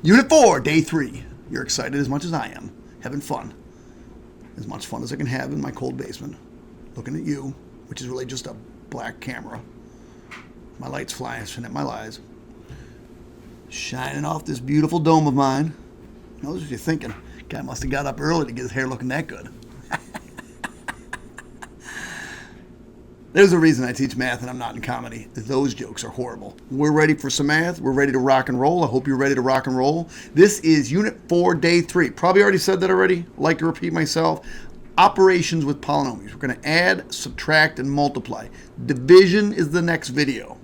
Unit 4, day 3. You're excited as much as I am. Having fun. As much fun as I can have in my cold basement. Looking at you, which is really just a black camera. My lights flashing at my eyes. Shining off this beautiful dome of mine. Knows what you're thinking. Guy must have got up early to get his hair looking that good. There's a reason I teach math and I'm not in comedy. Those jokes are horrible. We're ready for some math. We're ready to rock and roll. I hope you're ready to rock and roll. This is Unit 4, Day 3. Probably already said that already. I'd like to repeat myself. Operations with polynomials. We're going to add, subtract, and multiply. Division is the next video.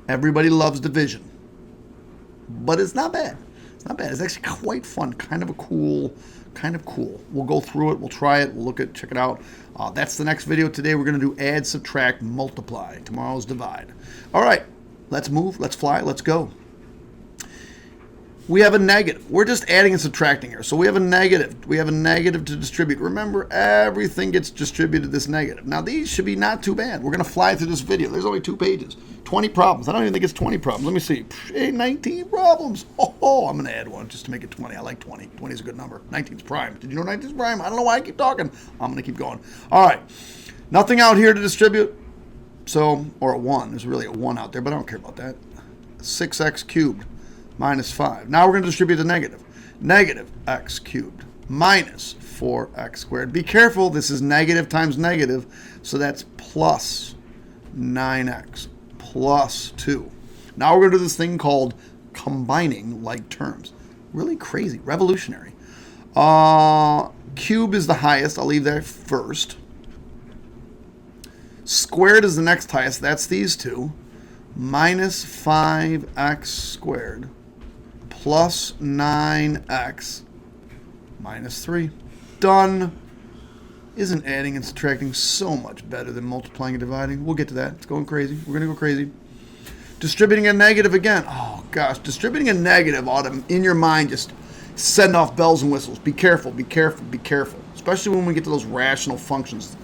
Everybody loves division. But it's not bad. It's not bad. It's actually quite fun. Kind of cool. We'll go through it. We'll try it. We'll look at, check it out. That's the next video. Today we're going to do add, subtract, multiply. Tomorrow's divide. All right. Let's move. Let's fly. Let's go. We have a negative. We're just adding and subtracting here. So we have a negative. We have a negative to distribute. Remember, everything gets distributed this negative. Now, these should be not too bad. We're going to fly through this video. There's only 2 pages. 20 problems. I don't even think it's 20 problems. Let me see. 19 problems. Oh, I'm going to add one just to make it 20. I like 20. 20 is a good number. 19 is prime. Did you know 19 is prime? I don't know why I keep talking. I'm going to keep going. All right. Nothing out here to distribute. So, or a 1. There's really a 1 out there, but I don't care about that. 6x cubed. Minus 5. Now we're going to distribute the negative. Negative x cubed minus 4x squared. Be careful, this is negative times negative, so that's plus 9x plus 2. Now we're going to do this thing called combining like terms. Really crazy, revolutionary. Cube is the highest. I'll leave that first. Squared is the next highest. That's these two. Minus 5x squared. Plus 9x minus 3. Done. Isn't adding and subtracting so much better than multiplying and dividing? We'll get to that. It's going crazy. We're going to go crazy. Distributing a negative again. Oh, gosh. Distributing a negative ought to, in your mind, just send off bells and whistles. Be careful, be careful, be careful. Especially when we get to those rational functions.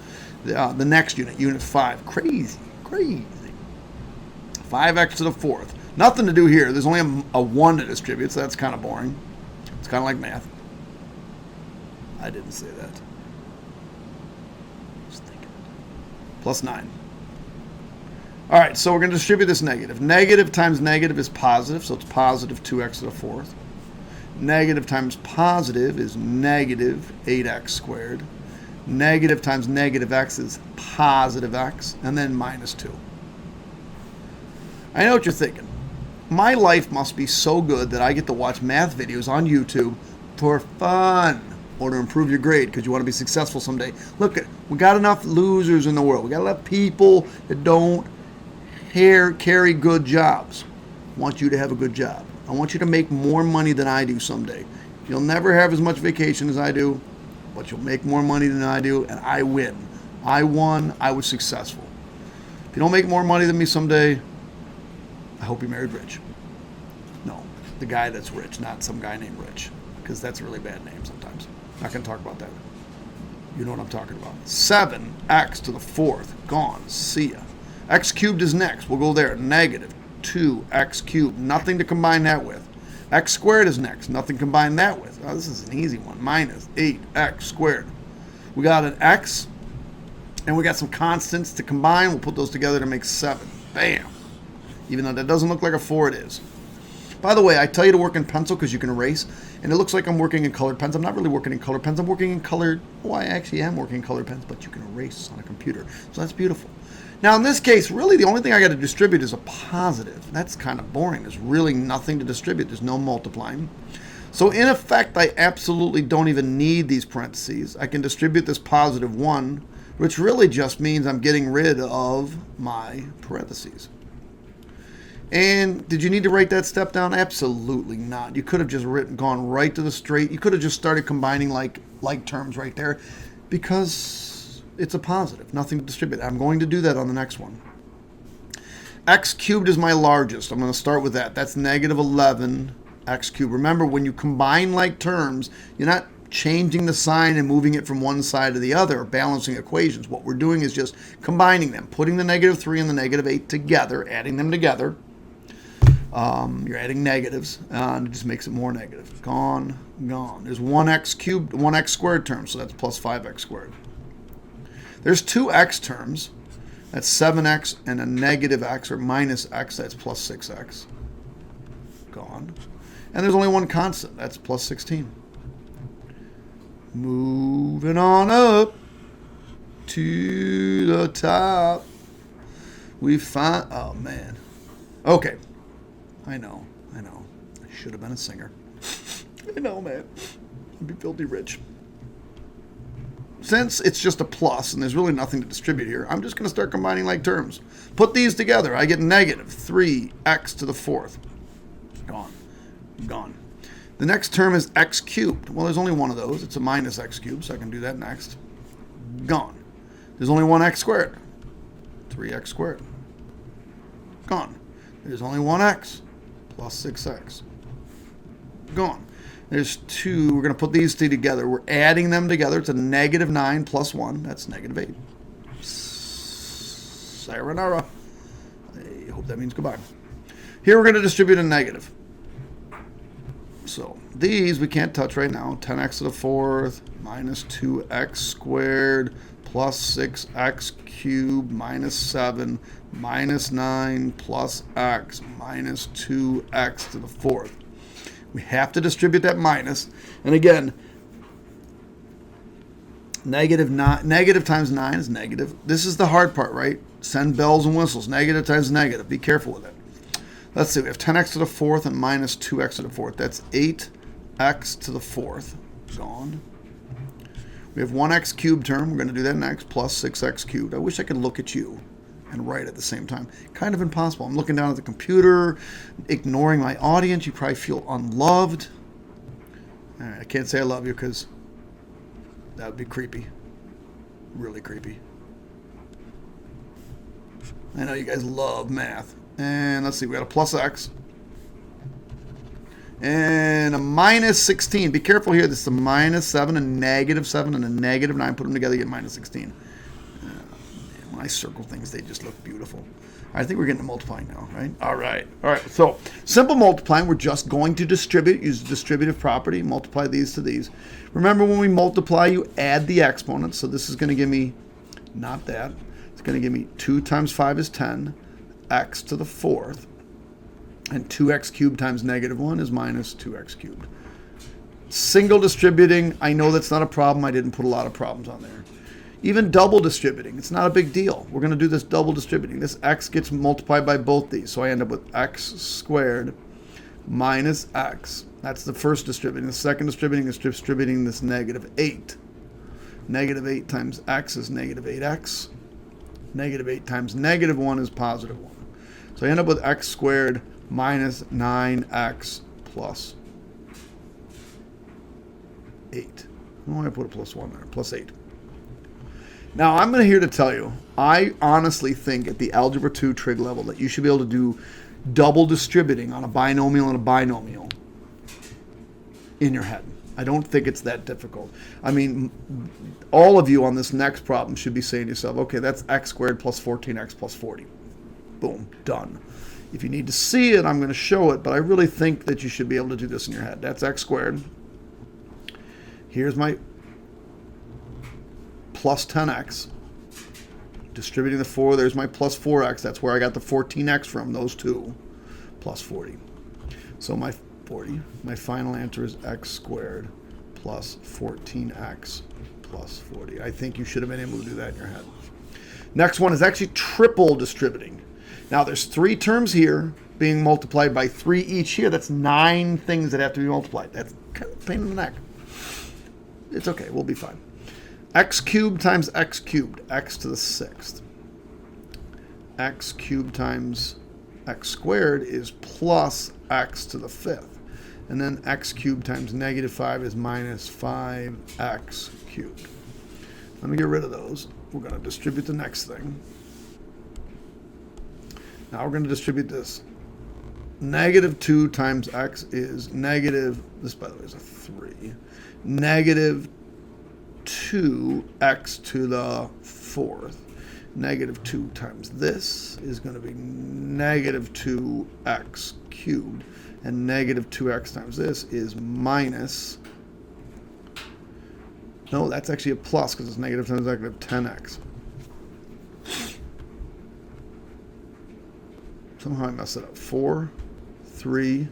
The next unit, Unit 5. Crazy, crazy. 5x to the 4th. Nothing to do here. There's only a 1 to distribute, so that's kind of boring. It's kind of like math. I didn't say that. Just thinking. Plus 9. All right, so we're going to distribute this negative. Negative times negative is positive, so it's positive 2x to the 4th. Negative times positive is negative 8x squared. Negative times negative x is positive x, and then minus 2. I know what you're thinking. My life must be so good that I get to watch math videos on YouTube for fun or to improve your grade because you want to be successful someday. Look, we got enough losers in the world. We got enough people that don't carry good jobs. I want you to have a good job. I want you to make more money than I do someday. You'll never have as much vacation as I do, but you'll make more money than I do, and I win. I won. I was successful. If you don't make more money than me someday, I hope you married rich. No, the guy that's rich, not some guy named Rich, because that's a really bad name sometimes. Not going to talk about that. You know what I'm talking about. 7x to the 4th. Gone. See ya. X cubed is next. We'll go there. Negative 2x cubed. Nothing to combine that with. X squared is next. Nothing to combine that with. Oh, this is an easy one. Minus 8x squared. We got an x, and we got some constants to combine. We'll put those together to make 7. Bam. Even though that doesn't look like a 4, it is. By the way, I tell you to work in pencil because you can erase, and it looks like I'm working in colored pens. I'm not really working in colored pens. I'm working in colored, I actually am working in colored pens, but you can erase on a computer. So that's beautiful. Now, in this case, really the only thing I got to distribute is a positive. That's kind of boring. There's really nothing to distribute. There's no multiplying. So in effect, I absolutely don't even need these parentheses. I can distribute this positive 1, which really just means I'm getting rid of my parentheses. And did you need to write that step down? Absolutely not. You could have just gone right to the straight. You could have just started combining like terms right there because it's a positive. Nothing to distribute. I'm going to do that on the next one. X cubed is my largest. I'm going to start with that. That's negative 11 x cubed. Remember, when you combine like terms, you're not changing the sign and moving it from one side to the other, or balancing equations. What we're doing is just combining them, putting the negative 3 and the negative 8 together, adding them together. You're adding negatives, and it just makes it more negative. Gone, gone. There's 1x cubed, 1x squared term, so that's plus 5x squared. There's 2x terms. That's 7x and a negative x, or minus x, that's plus 6x. Gone. And there's only one constant, that's plus 16. Moving on up to the top. We find, oh man. Okay. I know. I should have been a singer. I know, man. I'd be filthy rich. Since it's just a plus and there's really nothing to distribute here, I'm just going to start combining like terms. Put these together. I get negative 3x to the fourth. Gone. Gone. The next term is x cubed. Well, there's only one of those. It's a minus x cubed, so I can do that next. Gone. There's only one x squared. 3x squared. Gone. There's only one x. Plus 6x. Gone. There's 2. We're going to put these two together. We're adding them together. It's a negative 9 plus 1. That's negative 8. Sayonara. I hope that means goodbye. Here we're going to distribute a negative. So these we can't touch right now. 10x to the fourth minus 2x squared plus 6x cubed minus 7 minus 9 plus x minus 2x to the fourth. We have to distribute that minus. And again, negative times 9 is negative. This is the hard part, right? Send bells and whistles. Negative times negative. Be careful with it. Let's see. We have 10x to the fourth and minus 2x to the fourth. That's 8x to the fourth. Gone. We have 1x cubed term. We're going to do that next. Plus 6x cubed. I wish I could look at you and write at the same time. Kind of impossible. I'm looking down at the computer, ignoring my audience. You probably feel unloved. All right, I can't say I love you because that would be creepy. Really creepy. I know you guys love math. And let's see, we got a plus x. And a minus 16. Be careful here. This is a minus 7, a negative 7, and a negative 9. Put them together, you get minus 16. When I circle things, they just look beautiful. I think we're getting to multiplying now, right? All right. So simple multiplying, we're just going to distribute, use the distributive property, multiply these to these. Remember, when we multiply, you add the exponents. So this is going to give me, not that. It's going to give me 2 times 5 is 10. X to the fourth, and 2x cubed times negative 1 is minus 2x cubed. Single distributing, I know that's not a problem. I didn't put a lot of problems on there. Even double distributing, it's not a big deal. We're going to do this double distributing. This x gets multiplied by both these, so I end up with x squared minus x. That's the first distributing. The second distributing is distributing this negative 8. Negative 8 times x is negative 8x. Negative 8 times negative 1 is positive 1. So I end up with x squared minus 9x plus 8. Oh, I put a plus 1 there. Plus 8. Now, I'm here to tell you, I honestly think at the Algebra 2 trig level that you should be able to do double distributing on a binomial and a binomial in your head. I don't think it's that difficult. I mean, all of you on this next problem should be saying to yourself, okay, that's x squared plus 14x plus 40. Boom, done. If you need to see it, I'm going to show it, but I really think that you should be able to do this in your head. That's x squared. Here's my plus 10x. Distributing the 4, there's my plus 4x. That's where I got the 14x from, those two, plus 40. So my final answer is x squared plus 14x plus 40. I think you should have been able to do that in your head. Next one is actually triple distributing. Now there's 3 terms here being multiplied by 3 each here. That's 9 things that have to be multiplied. That's kind of a pain in the neck. It's okay, we'll be fine. X cubed times x cubed, x to the 6th. X cubed times x squared is plus x to the 5th. And then x cubed times negative 5 is minus 5x cubed. Let me get rid of those. We're going to distribute the next thing. Now we're going to distribute this. Negative 2 times x is negative, this by the way is a 3, negative 2x to the 4th. Negative 2 times this is going to be negative 2x cubed. And negative 2x times this is minus... No, that's actually a plus because it's negative times negative 10x. Somehow I messed it up. 4, 3,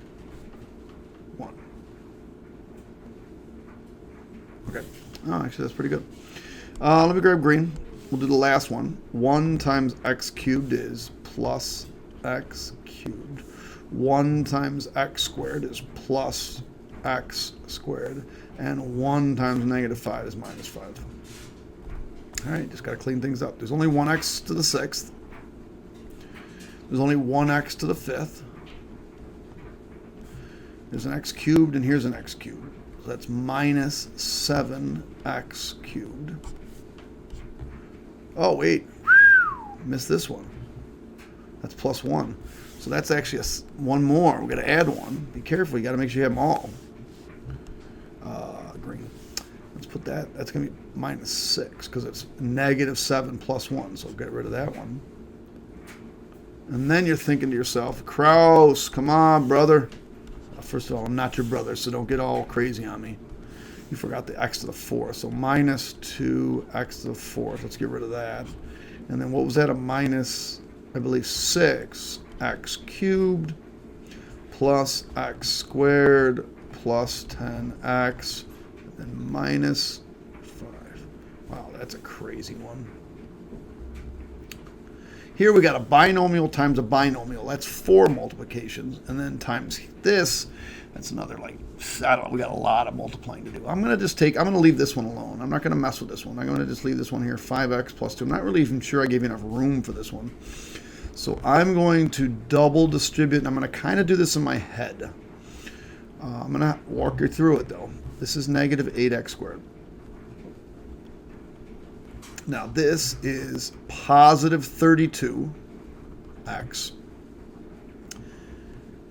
1. Okay. Oh, actually, that's pretty good. Let me grab green. We'll do the last one. 1 times x cubed is plus x cubed. 1 times x squared is plus x squared. And 1 times negative 5 is minus 5. All right, just got to clean things up. There's only 1x to the 6th. There's only 1x to the 5th. There's an x cubed, and here's an x cubed. So that's minus 7x cubed. Oh, wait. Missed this one. That's plus 1. So that's actually one more. We've got to add one. Be careful. You got to make sure you have them all. Green. Let's put that. That's going to be minus 6 because it's negative 7 plus 1. So get rid of that one. And then you're thinking to yourself, Kraus, come on, brother. First of all, I'm not your brother, so don't get all crazy on me. You forgot the x to the 4th. So minus 2x to the 4th. Let's get rid of that. And then what was that? A minus, I believe, 6x cubed plus x squared plus 10x and then minus 5. Wow, that's a crazy one. Here we got a binomial times a binomial. That's 4 multiplications. And then times this, that's another, like, I don't know, we got a lot of multiplying to do. I'm going to leave this one alone. I'm not going to mess with this one. I'm going to just leave this one here, 5x plus 2. I'm not really even sure I gave you enough room for this one. So I'm going to double distribute, and I'm going to kind of do this in my head. I'm going to walk you through it, though. This is negative 8x squared. Now, this is positive 32x.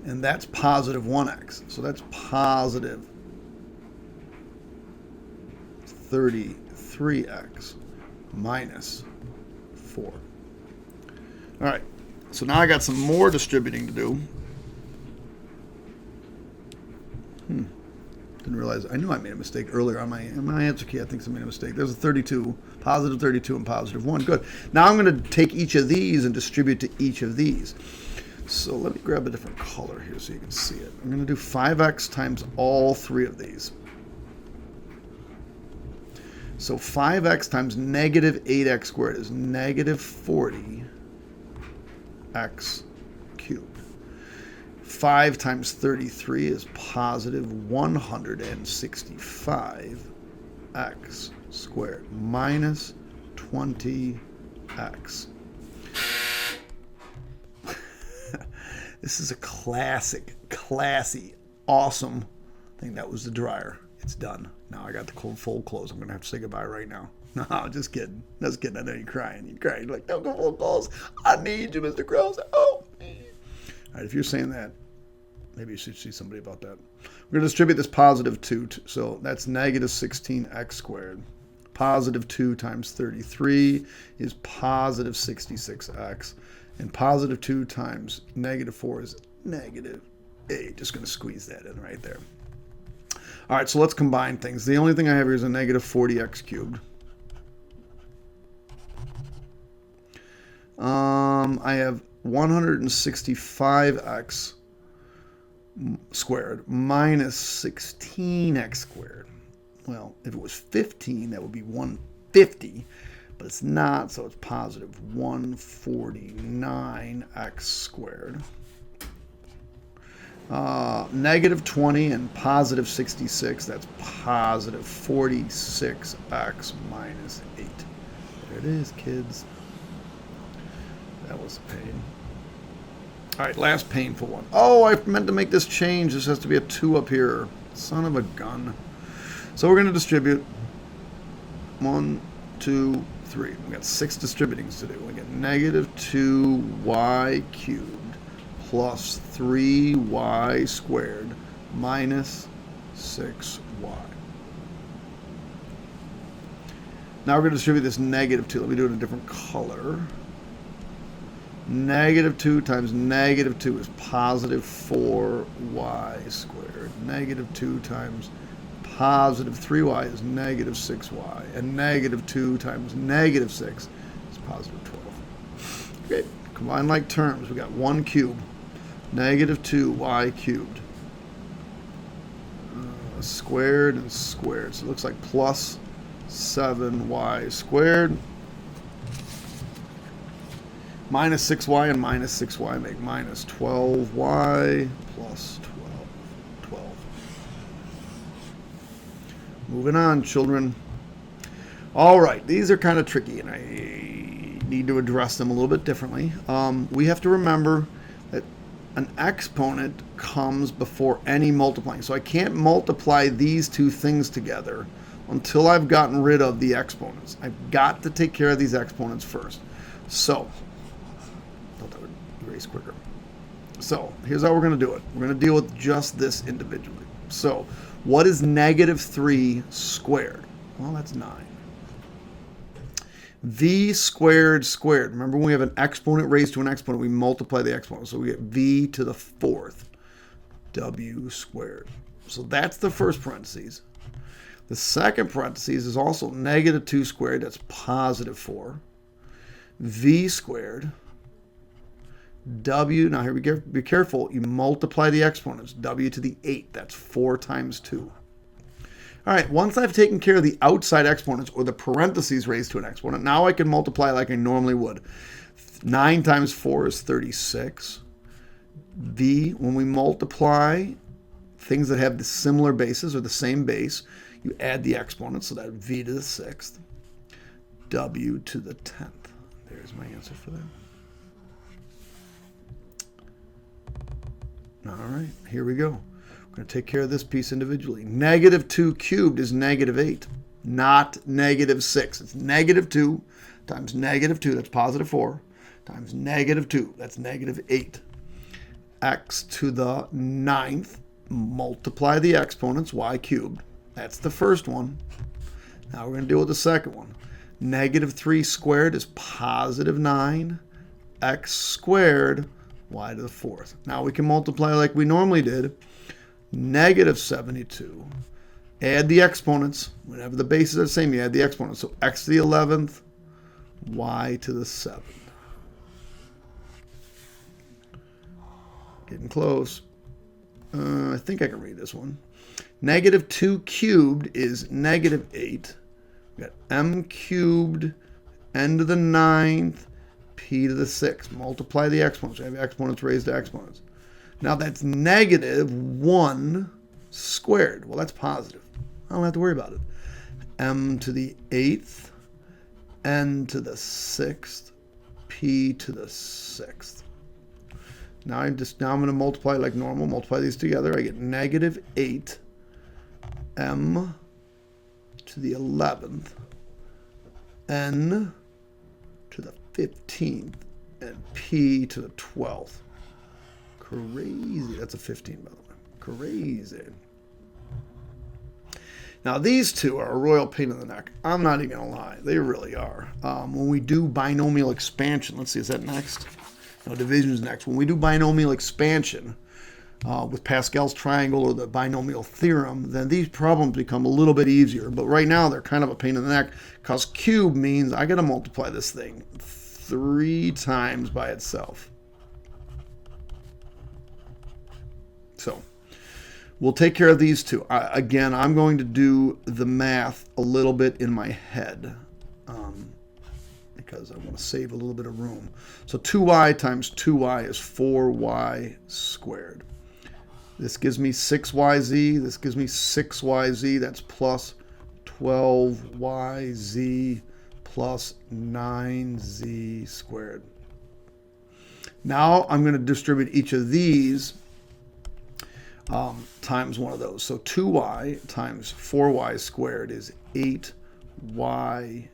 And that's positive 1x. So that's positive 33x minus 4. All right. So now I got some more distributing to do. Didn't realize. I knew I made a mistake earlier on my answer key. I think I made a mistake. There's a 32, positive 32 and positive 1. Good. Now I'm going to take each of these and distribute to each of these. So let me grab a different color here so you can see it. I'm going to do 5x times all 3 of these. So 5x times negative 8x squared is negative 40x cubed. 5 times 33 is positive 165x squared minus 20x. This is a classy, awesome thing. That was the dryer. It's done. Now I got the full clothes. I'm going to have to say goodbye right now. No, just kidding. Just kidding. I know you're crying. You're crying. You're like, don't go full clothes. I need you, Mr. Krause. Oh, man. All right, if you're saying that, maybe you should see somebody about that. We're going to distribute this positive 2. So that's negative 16x squared. Positive 2 times 33 is positive 66x. And positive 2 times negative 4 is negative 8. Just going to squeeze that in right there. All right, so let's combine things. The only thing I have here is a negative 40x cubed. I have 165x squared minus 16x squared. Well, if it was 15, that would be 150. But it's not, so it's positive 149x squared. Negative 20 and positive 66, that's positive 46x minus 8. There it is, kids. That was a pain. All right, last painful one. Oh, I meant to make this change. This has to be a 2 up here. Son of a gun. So we're going to distribute 1, 2, 3. We got 6 distributings to do. We get negative 2y cubed plus 3y squared minus 6y. Now we're going to distribute this negative 2. Let me do it in a different color. Negative 2 times negative 2 is positive 4y squared. Negative 2 times positive 3y is negative 6y. And negative 2 times negative 6 is positive 12. Okay, combine like terms. We got 1 cubed. Negative 2y cubed. Squared and squared. So it looks like plus 7y squared. Minus 6y and minus 6y make minus 12y plus 12. Moving on, children. All right, these are kind of tricky, and I need to address them a little bit differently. We have to remember that an exponent comes before any multiplying. So I can't multiply these two things together until I've gotten rid of the exponents. I've got to take care of these exponents first. So, thought that would erase quicker. So, here's how we're going to do it. We're going to deal with just this individually. So, what is negative 3 squared? Well, that's 9. V squared squared. Remember, when we have an exponent raised to an exponent, we multiply the exponent. So we get v to the 4th, w squared. So that's the first parentheses. The second parentheses is also negative 2 squared. That's positive 4. V squared. W, now here we go, be careful. You multiply the exponents. W to the 8. That's 4 times 2. All right, once I've taken care of the outside exponents, or the parentheses raised to an exponent, now I can multiply like I normally would. 9 times 4 is 36. V, when we multiply things that have the similar bases or the same base, you add the exponents, so that v to the 6th, w to the 10th. There's my answer for that. All right, here we go. We're going to take care of this piece individually. Negative 2 cubed is negative 8, not negative 6. It's negative 2 times negative 2, that's positive 4, times negative 2, that's negative 8. X to the 9th, multiply the exponents, y cubed. That's the first one. Now we're going to deal with the second one. Negative 3 squared is positive 9, x squared, y to the 4th. Now we can multiply like we normally did. Negative 72. Add the exponents. Whenever the bases are the same, you add the exponents. So x to the 11th, y to the 7th. Getting close. I think I can read this one. Negative 2 cubed is negative 8. We got m cubed, n to the 9th, p to the 6th. Multiply the exponents. We have exponents raised to exponents. Now that's negative 1 squared. Well, that's positive. I don't have to worry about it. M to the 8th, n to the 6th, p to the 6th. Now I'm going to multiply like normal. Multiply these together. I get negative 8 m to the 11th, n to the 15th, and p to the 12th. Crazy. That's a 15, by the way. Crazy. Now, these two are a royal pain in the neck. I'm not even going to lie. They really are. When we do binomial expansion, let's see, is that next? No, division's next. When we do binomial expansion with Pascal's triangle or the binomial theorem, then these problems become a little bit easier. But right now, they're kind of a pain in the neck because cube means I got to multiply this thing 3 times by itself. So we'll take care of these two. Again, I'm going to do the math a little bit in my head because I want to save a little bit of room. So 2y times 2y is 4y squared. This gives me 6yz. This gives me 6yz. That's plus 12yz plus 9z squared. Now I'm going to distribute each of these times one of those. So 2y times 4y squared is 8y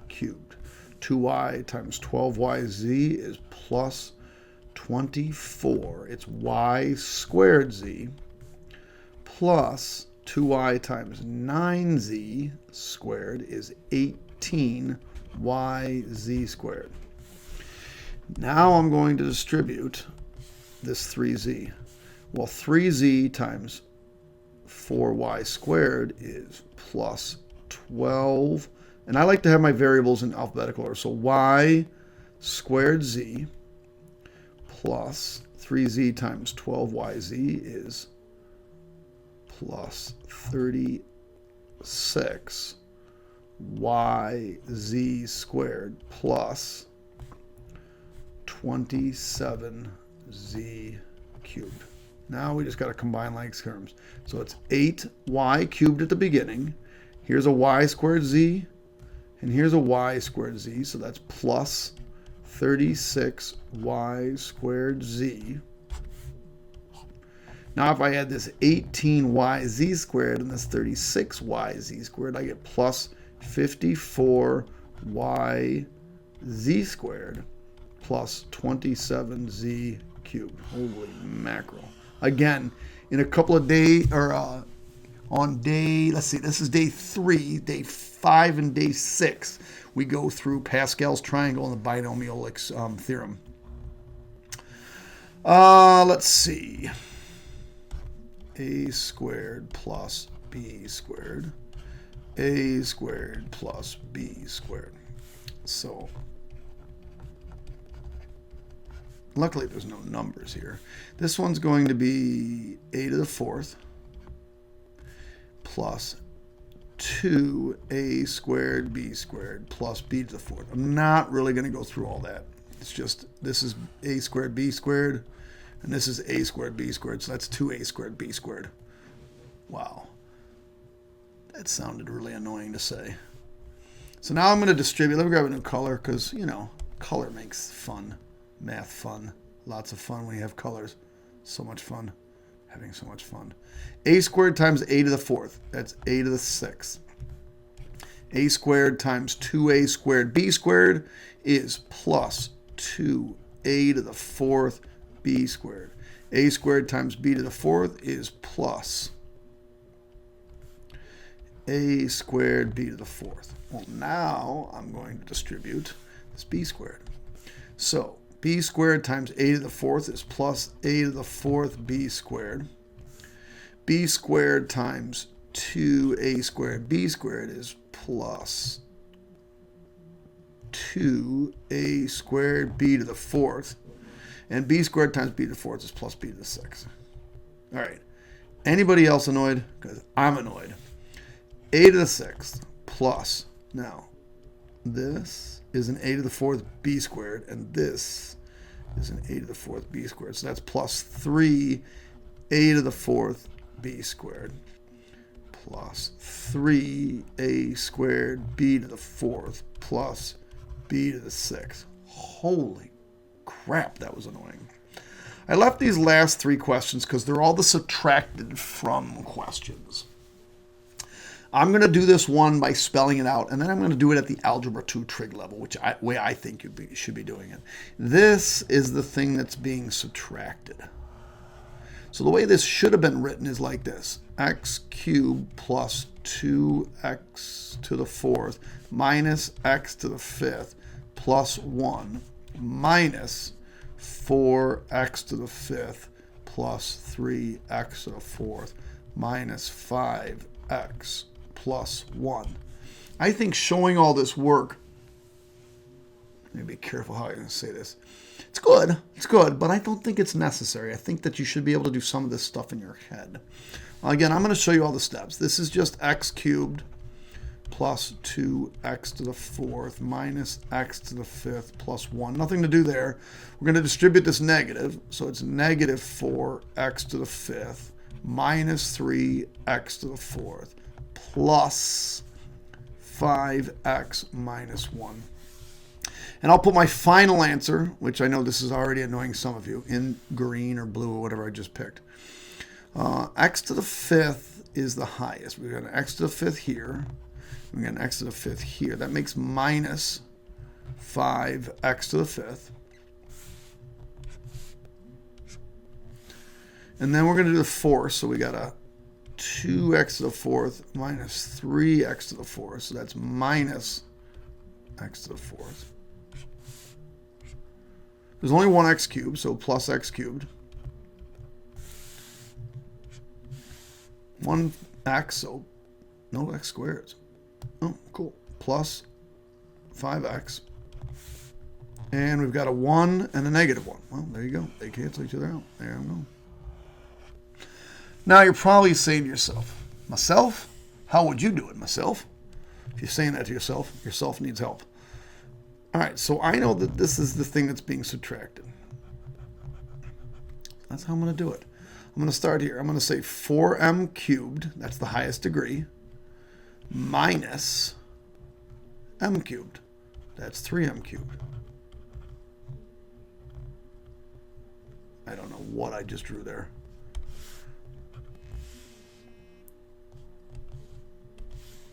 cubed. 2y times 12yz is plus 24. It's y squared z plus 2y times 9z squared is 18y 18yz squared. Now I'm going to distribute this 3z. Well, 3z times 4y squared is plus 12. And I like to have my variables in alphabetical order. So y squared z plus 3z times 12yz is plus 36 yz squared plus 27z cubed. Now we just got to combine like terms. So it's 8y cubed at the beginning. Here's a y squared z, and here's a y squared z. So that's plus 36y squared z. Now if I add this 18yz squared and this 36yz squared, I get plus 54yz squared plus 27z cubed. Holy mackerel. Again, in a couple of days, or on day, let's see, this is day 3, day 5, and day 6, we go through Pascal's triangle and the binomial theorem. Let's see. A squared plus b squared. A squared plus b squared. So, luckily there's no numbers here. This one's going to be a to the 4th plus 2a squared b squared plus b to the 4th. I'm not really going to go through all that. It's just, this is a squared b squared, and this is a squared b squared, so that's 2a squared b squared. Wow. That sounded really annoying to say. So now I'm going to distribute. Let me grab a new color because, you know, color makes fun. Math fun. Lots of fun when you have colors. So much fun. Having so much fun. A squared times a to the 4th. That's a to the 6th. A squared times 2a squared b squared is plus 2a to the 4th b squared. A squared times b to the 4th is plus a squared b to the 4th. Well, now I'm going to distribute this b squared. So b squared times a to the 4th is plus a to the 4th b squared. B squared times 2a squared b squared is plus 2a squared b to the 4th. And b squared times b to the 4th is plus b to the 6th. All right. Anybody else annoyed? Because I'm annoyed. A to the 6th plus, now, this is an a to the 4th b squared, and this is an a to the 4th b squared. So that's plus 3 a to the 4th b squared plus 3a squared b to the 4th plus b to the 6th. Holy crap, that was annoying. I left these last 3 questions because they're all the subtracted from questions. I'm going to do this one by spelling it out, and then I'm going to do it at the Algebra 2 trig level, which way I think you should be doing it. This is the thing that's being subtracted. So the way this should have been written is like this. X cubed plus 2x to the 4th minus x to the 5th plus 1 minus 4x to the 5th plus 3x to the 4th minus 5x plus 1. I think showing all this work, let me be careful how I'm going to say this. It's good, but I don't think it's necessary. I think that you should be able to do some of this stuff in your head. Again, I'm going to show you all the steps. This is just x cubed plus 2x to the 4th minus x to the 5th plus 1. Nothing to do there. We're going to distribute this negative, so it's negative 4x to the 5th minus 3x to the 4th plus 5x minus 1. And I'll put my final answer, which I know this is already annoying some of you, in green or blue or whatever I just picked. X to the 5th is the highest. We've got an x to the 5th here. We've got an x to the 5th here. That makes minus 5x to the 5th. And then we're going to do the 4th. So we got a 2x to the 4th minus 3x to the 4th. So that's minus x to the 4th. There's only one x cubed, so plus x cubed. 1x, so no x squared. Oh, cool. Plus 5x. And we've got a 1 and a negative 1. Well, there you go. They cancel each other out. There we go. Now you're probably saying to yourself, myself? How would you do it, myself? If you're saying that to yourself, yourself needs help. All right, so I know that this is the thing that's being subtracted. That's how I'm going to do it. I'm going to start here. I'm going to say 4m cubed, that's the highest degree, minus m cubed, that's 3m cubed. I don't know what I just drew there.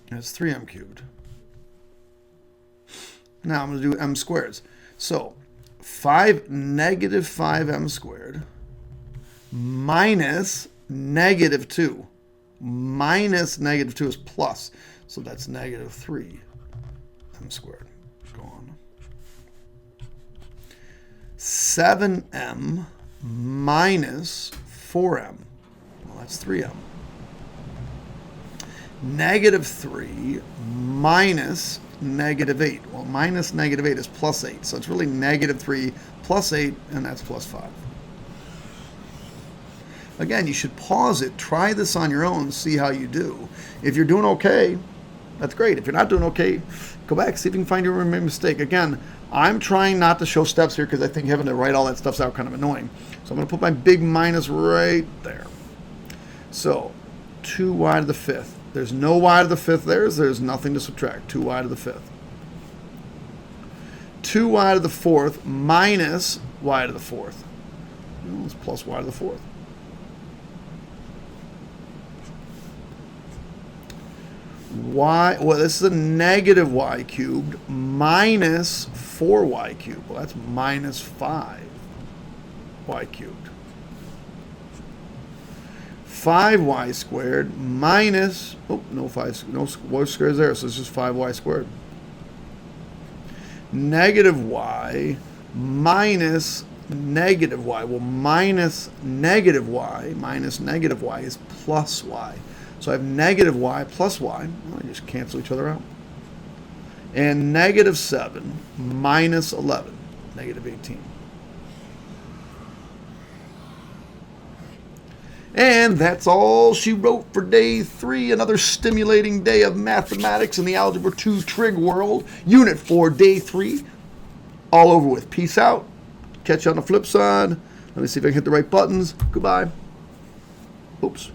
That's 3m cubed. Now I'm going to do m squareds. So negative 5m squared minus negative 2. Minus negative 2 is plus. So that's negative 3m squared. Go on. 7m minus 4m. Well, that's 3m. Negative 3 minus negative 8. Well, minus negative 8 is plus 8. So it's really negative 3 plus 8, and that's plus 5. Again, you should pause it. Try this on your own. See how you do. If you're doing okay, that's great. If you're not doing okay, go back. See if you can find your mistake. Again, I'm trying not to show steps here because I think having to write all that stuff's out kind of annoying. So I'm going to put my big minus right there. So 2y to the 5th. There's no y to the 5th there. There's nothing to subtract. 2y to the 5th. 2y to the 4th minus y to the 4th. Well, it's plus y to the 4th. Y, well, this is a negative y cubed minus 4y cubed. Well, that's minus 5y cubed. 5y squared minus, oh, no y squared there, so it's just 5y squared. Negative y minus negative y. Well, minus negative y is plus y. So I have negative y plus y. Well, I just cancel each other out. And negative 7 minus 11, negative 18. And that's all she wrote for day 3. Another stimulating day of mathematics in the Algebra 2 trig world. Unit 4, day 3. All over with. Peace out. Catch you on the flip side. Let me see if I can hit the right buttons. Goodbye. Oops.